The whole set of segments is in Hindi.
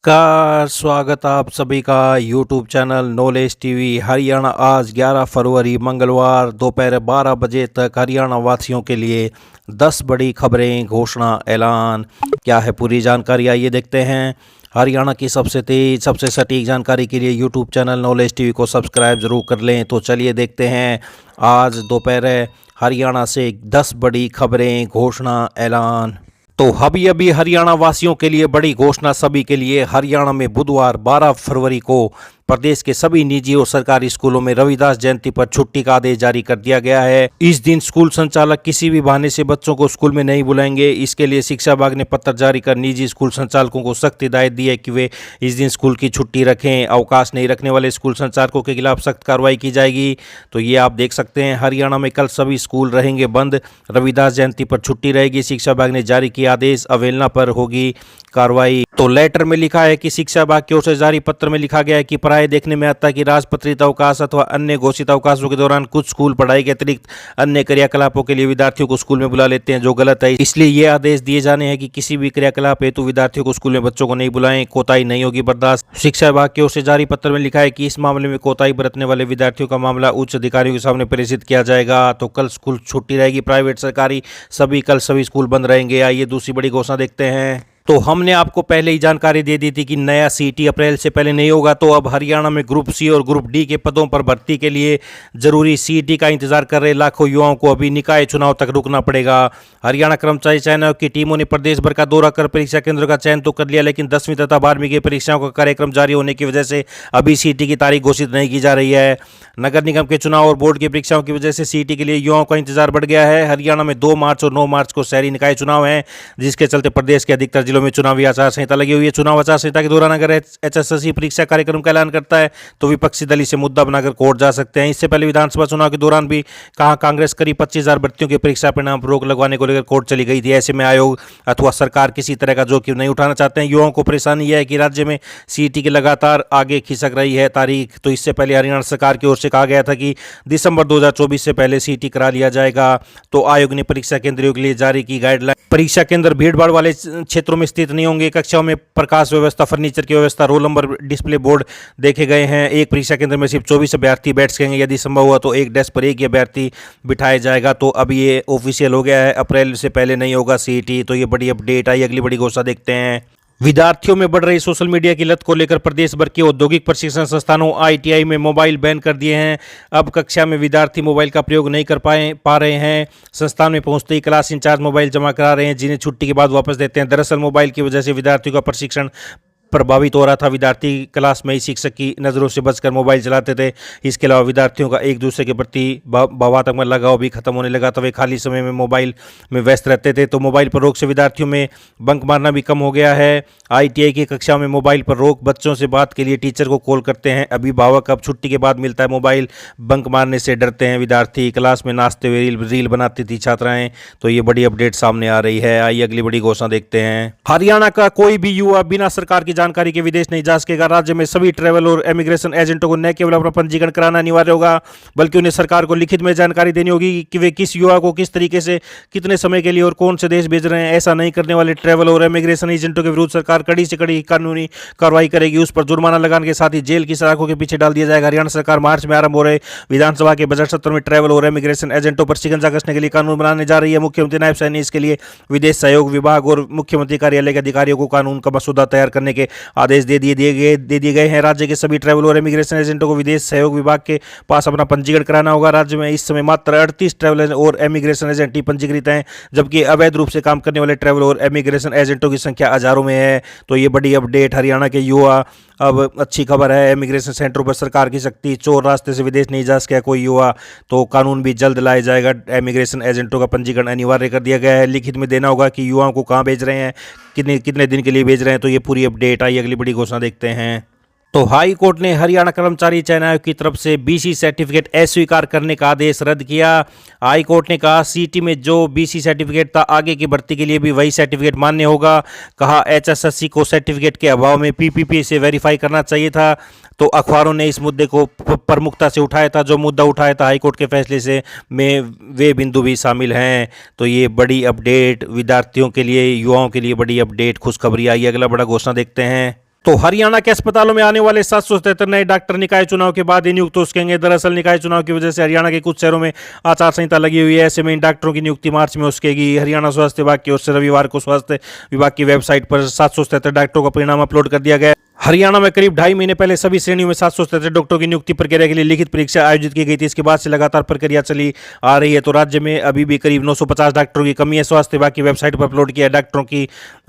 का स्वागत आप सभी का YouTube channel knowledge TV Haryana. आज 11 फरवरी मंगलवार दोपहर 12 बजे तक हरियाणा वासियों के लिए 10 बड़ी खबरें, घोषणा, ऐलान। क्या है पूरी जानकारी, आइए देखते हैं। हरियाणा की सबसे तेज, सबसे सटीक जानकारी के लिए यूट्यूब चैनल नॉलेज टीवी को सब्सक्राइब जरूर कर लें। तो चलिए देखते हैं आज दोपहर हरियाणा से 10 बड़ी खबरें, घोषणा, ऐलान। तो अभी हरियाणा वासियों के लिए बड़ी घोषणा, सभी के लिए। हरियाणा में बुधवार 12 फरवरी को प्रदेश के सभी निजी और सरकारी स्कूलों में रविदास जयंती पर छुट्टी का आदेश जारी कर दिया गया है। इस दिन स्कूल संचालक किसी भी बहाने से बच्चों को स्कूल में नहीं बुलाएंगे। इसके लिए शिक्षा विभाग ने पत्र जारी कर निजी स्कूल संचालकों को सख्त हिदायत दी है कि वे इस दिन स्कूल की छुट्टी रखें। अवकाश नहीं रखने वाले स्कूल संचालकों के खिलाफ सख्त कार्रवाई की जाएगी। तो ये आप देख सकते हैं, हरियाणा में कल सभी स्कूल रहेंगे बंद। रविदास जयंती पर छुट्टी रहेगी। शिक्षा विभाग ने जारी किया आदेश, अवहेलना पर होगी कार्रवाई। तो लेटर में लिखा है कि शिक्षा विभाग की ओर से जारी पत्र में लिखा गया है कि प्राय देखने में आता है कि राजपत्रित अवकाश अथवा अन्य घोषित अवकाशों के दौरान कुछ स्कूल पढ़ाई के अतिरिक्त अन्य क्रियाकलापों के लिए विद्यार्थियों को स्कूल में बुला लेते हैं, जो गलत है। इसलिए ये आदेश दिए जाने हैं कि किसी भी क्रियाकलाप हेतु विद्यार्थियों को स्कूल में बच्चों को नहीं बुलाएं। कोताही नहीं होगी बर्दाश्त। शिक्षा विभाग की ओर से जारी पत्र में लिखा है कि इस मामले में कोताही बरतने वाले विद्यार्थियों का मामला उच्च अधिकारियों के सामने प्रेषित किया जाएगा। तो कल स्कूल छुट्टी रहेगी, प्राइवेट सरकारी कल सभी स्कूल बंद रहेंगे। आइए दूसरी बड़ी घोषणा देखते हैं। तो हमने आपको पहले ही जानकारी दे दी थी कि नया सीटी अप्रैल से पहले नहीं होगा। तो अब हरियाणा में ग्रुप सी और ग्रुप डी के पदों पर भर्ती के लिए जरूरी सीटी का इंतजार कर रहे लाखों युवाओं को अभी निकाय चुनाव तक रुकना पड़ेगा। हरियाणा कर्मचारी चयन आयोग की टीमों ने प्रदेश भर का दौरा कर परीक्षा केंद्रों का चयन तो कर लिया, लेकिन 10वीं तथा 12वीं की परीक्षाओं का कार्यक्रम जारी होने की वजह से अभी सीटी की तारीख घोषित नहीं की जा रही है। नगर निगम के चुनाव और बोर्ड की परीक्षाओं की वजह से सीटी के लिए युवाओं का इंतजार बढ़ गया है। हरियाणा में 2 मार्च और 9 मार्च को शहरी निकाय चुनाव हैं, जिसके चलते प्रदेश के अधिकतर जिलों में चुनावी आचार संहिता लगी हुई है। चुनाव आचार संहिता के दौरान अगर एचएसएससी परीक्षा कार्यक्रम का ऐलान करता है तो विपक्षी दल इसे मुद्दा बनाकर कोर्ट जा सकते हैं। इससे पहले विधानसभा चुनाव के दौरान भी कहा कांग्रेस करीब 25,000 भर्तियों की परीक्षा परिणाम पर रोक लगवाने को लेकर कोर्ट चली गई थी। ऐसे में आयोग अथवा सरकार किसी तरह का जोखिम नहीं उठाना चाहते हैं। युवाओं को परेशानी यह है कि राज्य में सीटी की लगातार आगे खिसक रही है तारीख। तो इससे पहले हरियाणा सरकार की ओर से कहा गया था कि दिसंबर 2024 से पहले सीटी करा लिया जाएगा। तो आयोग ने परीक्षा केंद्रों के लिए जारी की गाइडलाइन। परीक्षा केंद्र भीड़भाड़ वाले क्षेत्रों में स्थित नहीं होंगे। कक्षाओं में प्रकाश व्यवस्था, फर्नीचर की व्यवस्था, रोल नंबर डिस्प्ले बोर्ड देखे गए हैं। एक परीक्षा केंद्र में सिर्फ 24 अभ्यर्थी बैठ सकेंगे। यदि संभव हुआ तो एक डेस्क पर एक ही अभ्यर्थी बिठाया जाएगा। तो अब ये ऑफिशियल हो गया है, अप्रैल से पहले नहीं होगा सीटी। तो ये बड़ी अपडेट आई। अगली बड़ी घोषणा देखते हैं। विद्यार्थियों में बढ़ रही सोशल मीडिया की लत को लेकर प्रदेश भर के औद्योगिक प्रशिक्षण संस्थानों आईटीआई में मोबाइल बैन कर दिए हैं। अब कक्षा में विद्यार्थी मोबाइल का प्रयोग नहीं कर पा रहे हैं। संस्थान में पहुंचते ही क्लास इंचार्ज मोबाइल जमा करा रहे हैं, जिन्हें छुट्टी के बाद वापस देते हैं। दरअसल मोबाइल की वजह से विद्यार्थियों का प्रशिक्षण प्रभावित हो रहा था। विद्यार्थी क्लास में ही शिक्षक की नज़रों से बचकर मोबाइल चलाते थे। इसके अलावा विद्यार्थियों का एक दूसरे के प्रति भावात्मक लगाव भी खत्म होने लगा था। वे खाली समय में मोबाइल में व्यस्त रहते थे। तो मोबाइल पर रोक से विद्यार्थियों में बंक मारना भी कम हो गया है। आईटीआई की कक्षा में मोबाइल पर रोक, बच्चों से बात के लिए टीचर को कॉल करते हैं अभिभावक। अब छुट्टी के बाद मिलता है मोबाइल। बंक मारने से डरते हैं विद्यार्थी। क्लास में नाचते हुए रील बनाती थी छात्राएं। तो ये बड़ी अपडेट सामने आ रही है। आइए अगली बड़ी घोषणा देखते हैं। हरियाणा का कोई भी युवा बिना सरकार की जानकारी के विदेश नहीं जा सकेगा। राज्य में सभी ट्रैवल और इमिग्रेशन एजेंटों को न केवल अपना पंजीकरण कराना अनिवार्य होगा, बल्कि उन्हें सरकार को लिखित में जानकारी देनी होगी कि वे किस युवा को किस तरीके से, कितने समय के लिए और कौन से देश भेज रहे हैं। ऐसा नहीं करने वाले ट्रैवल और इमिग्रेशन एजेंटों के विरुद्ध सरकार कड़ी से कड़ी कानूनी कार्रवाई करेगी। उस पर जुर्माना लगाने के साथ ही जेल की सलाखों के पीछे डाल दिया जाएगा। हरियाणा सरकार मार्च में आरंभ हो रहे विधानसभा के बजट सत्र में ट्रैवल और इमिग्रेशन एजेंटों पर शिकंजा कसने के लिए कानून बनाने जा रही है। मुख्यमंत्री नायब सैनी इसके लिए विदेश सहयोग विभाग और मुख्यमंत्री कार्यालय के अधिकारियों को कानून का मसौदा तैयार करने के आदेश दे दिए गए हैं। राज्य के सभी ट्रैवल और इमिग्रेशन एजेंटों को विदेश सहयोग विभाग के पास अपना पंजीकरण कराना होगा। राज्य में इस समय मात्र 38 ट्रैवल और इमिग्रेशन एजेंट ही पंजीकृत हैं, जबकि अवैध रूप से काम करने वाले ट्रैवल और इमिग्रेशन एजेंटों की संख्या हजारों में है। तो ये बड़ी अपडेट हरियाणा के युवा। अब अच्छी खबर है, इमिग्रेशन सेंटरों पर सरकार की शक्ति। चोर रास्ते से विदेश नहीं जा सके कोई युवा, तो कानून भी जल्द लाया जाएगा। इमिग्रेशन एजेंटों का पंजीकरण अनिवार्य कर दिया गया है। लिखित में देना होगा कि युवाओं को कहाँ भेज रहे हैं, कितने दिन के लिए भेज रहे हैं। तो ये पूरी अपडेट आई। अगली बड़ी घोषणा देखते हैं। तो हाई कोर्ट ने हरियाणा कर्मचारी चयन आयोग की तरफ से बीसी सर्टिफिकेट अस्वीकार करने का आदेश रद्द किया। हाई कोर्ट ने कहा सीटी में जो बीसी सर्टिफिकेट था, आगे की भर्ती के लिए भी वही सर्टिफिकेट मान्य होगा। कहा एचएसएससी को सर्टिफिकेट के अभाव में पीपीपी से वेरीफाई करना चाहिए था। तो अखबारों ने इस मुद्दे को प्रमुखता से उठाया था। जो मुद्दा उठाया था हाईकोर्ट के फैसले से में वे बिंदु भी शामिल हैं। तो ये बड़ी अपडेट विद्यार्थियों के लिए, युवाओं के लिए बड़ी अपडेट, खुशखबरी आई। अगला बड़ा घोषणा देखते हैं। तो हरियाणा के अस्पतालों में आने वाले 777 नए डॉक्टर निकाय चुनाव के बाद ही नियुक्त हो सकेंगे। दरअसल निकाय चुनाव की वजह से हरियाणा के कुछ शहरों में आचार संहिता लगी हुई है। ऐसे में इन डॉक्टरों की नियुक्ति मार्च में हो सकेगी। हरियाणा स्वास्थ्य विभाग की ओर से रविवार को स्वास्थ्य विभाग की वेबसाइट पर 777 डॉक्टरों का परिणाम अपलोड कर दिया गया। हरियाणा में करीब 2.5 महीने पहले सभी श्रेणियों में 777 डॉक्टरों की नियुक्ति प्रक्रिया के लिए लिखित परीक्षा आयोजित की गई थी। इसके बाद से लगातार प्रक्रिया चली आ रही है। तो राज्य में अभी भी करीब 950 डॉक्टरों की कमी है। स्वास्थ्य विभाग की वेबसाइट पर अपलोड किया है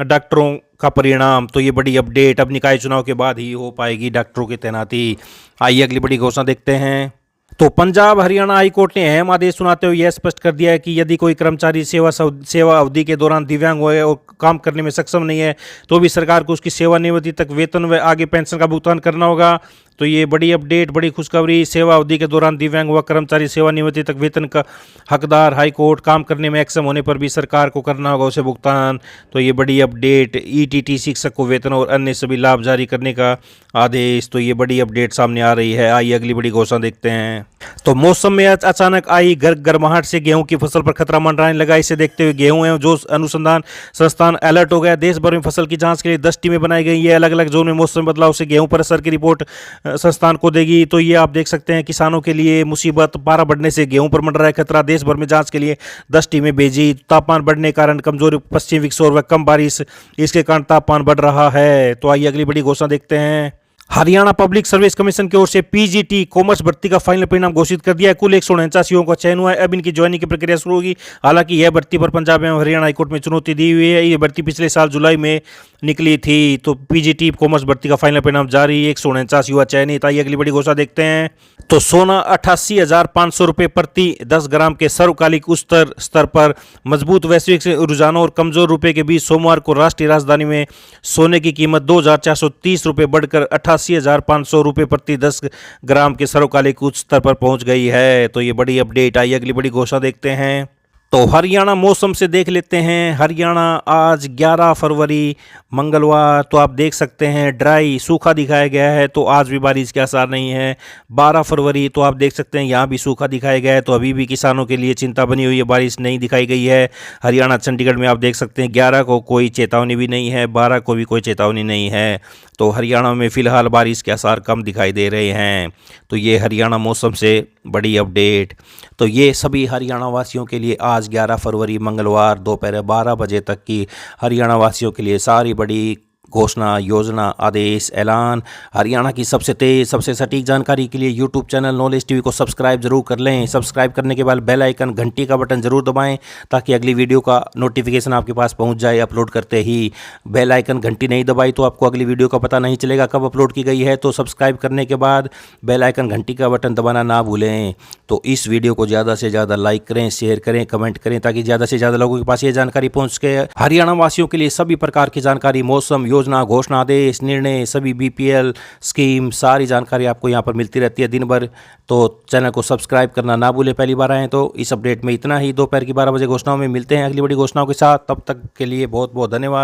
डॉक्टरों का परिणाम। तो ये बड़ी अपडेट अब निकाय चुनाव के बाद ही हो पाएगी डॉक्टरों की तैनाती। आइए अगली बड़ी घोषणा देखते हैं। तो पंजाब हरियाणा हाईकोर्ट ने अहम आदेश सुनाते हुए यह स्पष्ट कर दिया है कि यदि कोई कर्मचारी सेवा अवधि के दौरान दिव्यांग है और काम करने में सक्षम नहीं है तो भी सरकार को उसकी सेवानिवृत्ति तक वेतन व आगे पेंशन का भुगतान करना होगा। तो ये बड़ी अपडेट, बड़ी खुशखबरी। सेवा अवधि के दौरान दिव्यांग व कर्मचारी सेवानिवृत्ति तक वेतन का हकदार हाईकोर्ट काम करने में अक्षम होने पर भी सरकार को करना होगा उसे भुगतान। तो ये बड़ी अपडेट। ईटीटी शिक्षक को वेतन और अन्य सभी लाभ जारी करने का आदेश। तो ये बड़ी अपडेट सामने आ रही है। आइए अगली बड़ी घोषणा देखते हैं। तो मौसम में अचानक आई गर्माहट से गेहूं की फसल पर खतरा मंडराने लगा। इसे देखते हुए गेहूं एवं जो अनुसंधान संस्थान अलर्ट हो गया। देश भर में फसल की जांच के लिए 10 टीमें बनाई गई है। अलग अलग जोन में मौसम बदलाव से गेहूं पर असर की रिपोर्ट संस्थान को देगी। तो ये आप देख सकते हैं किसानों के लिए मुसीबत। पारा बढ़ने से गेहूं पर मंडरा है खतरा। देश भर में जांच के लिए 10 टीमें भेजी। तापमान बढ़ने के कारण कमजोर पश्चिमी विक्षोभ व कम बारिश, इसके कारण तापमान बढ़ रहा है। तो आइए अगली बड़ी घोषणा देखते हैं। हरियाणा पब्लिक सर्विस कमीशन की ओर से पीजीटी कॉमर्स भर्ती का फाइनल परिणाम घोषित कर दिया है। कुल 149 का चयन हुआ है। अब इनकी ज्वाइनिंग की प्रक्रिया शुरू होगी। हालांकि यह भर्ती पर पंजाब एवं हरियाणा हाईकोर्ट में चुनौती दी हुई है। ये भर्ती पिछले साल जुलाई में निकली थी। तो पीजीटी कॉमर्स भर्ती का फाइनल परिणाम जारी। 149 युवा चयनित। आइए अगली बड़ी घोषणा देखते हैं। तो सोना 88,500 रुपये प्रति 10 ग्राम के सर्वकालिक उच्च स्तर पर। मजबूत वैश्विक रुझानों और कमजोर रुपये के बीच सोमवार को राष्ट्रीय राजधानी में सोने की कीमत 2,430 रुपये बढ़कर 88,500 रुपये प्रति 10 ग्राम के सर्वकालिक उच्च स्तर पर पहुंच गई है। तो ये बड़ी अपडेट आई। अगली बड़ी घोषणा देखते हैं। तो हरियाणा मौसम से देख लेते हैं। हरियाणा आज 11 फरवरी मंगलवार, तो आप देख सकते हैं ड्राई सूखा दिखाया गया है। तो आज भी बारिश के आसार नहीं है। 12 फरवरी तो आप देख सकते हैं यहाँ भी सूखा दिखाया गया है। तो अभी भी किसानों के लिए चिंता बनी हुई है, बारिश नहीं दिखाई गई है। हरियाणा चंडीगढ़ में आप देख सकते हैं 11 को कोई चेतावनी भी नहीं है, 12 को भी कोई चेतावनी नहीं है। तो हरियाणा में फ़िलहाल बारिश के आसार कम दिखाई दे रहे हैं। तो ये हरियाणा मौसम से बड़ी अपडेट। तो ये सभी हरियाणा वासियों के लिए आज 11 फरवरी मंगलवार दोपहर 12 बजे तक की हरियाणा वासियों के लिए सारी बड़ी घोषणा, योजना, आदेश, ऐलान। हरियाणा की सबसे तेज़, सबसे सटीक जानकारी के लिए यूट्यूब चैनल नॉलेज टीवी को सब्सक्राइब जरूर कर लें। सब्सक्राइब करने के बाद बेल आइकन घंटी का बटन जरूर दबाएं ताकि अगली वीडियो का नोटिफिकेशन आपके पास पहुंच जाए अपलोड करते ही। बेल आइकन घंटी नहीं दबाई तो आपको अगली वीडियो का पता नहीं चलेगा कब अपलोड की गई है। तो सब्सक्राइब करने के बाद बेल आइकन घंटी का बटन दबाना ना भूलें। तो इस वीडियो को ज़्यादा से ज़्यादा लाइक करें, शेयर करें, कमेंट करें ताकि ज़्यादा से ज़्यादा लोगों के पास ये जानकारी पहुँच सके। हरियाणा वासियों के लिए सभी प्रकार की जानकारी, मौसम, योजना, घोषणा, आदेश, निर्णय, सभी बीपीएल स्कीम, सारी जानकारी आपको यहाँ पर मिलती रहती है दिन भर। तो चैनल को सब्सक्राइब करना ना भूलें पहली बार आएँ तो। इस अपडेट में इतना ही। दोपहर की 12 बजे घोषणाओं में मिलते हैं अगली बड़ी घोषणाओं के साथ। तब तक के लिए बहुत बहुत धन्यवाद।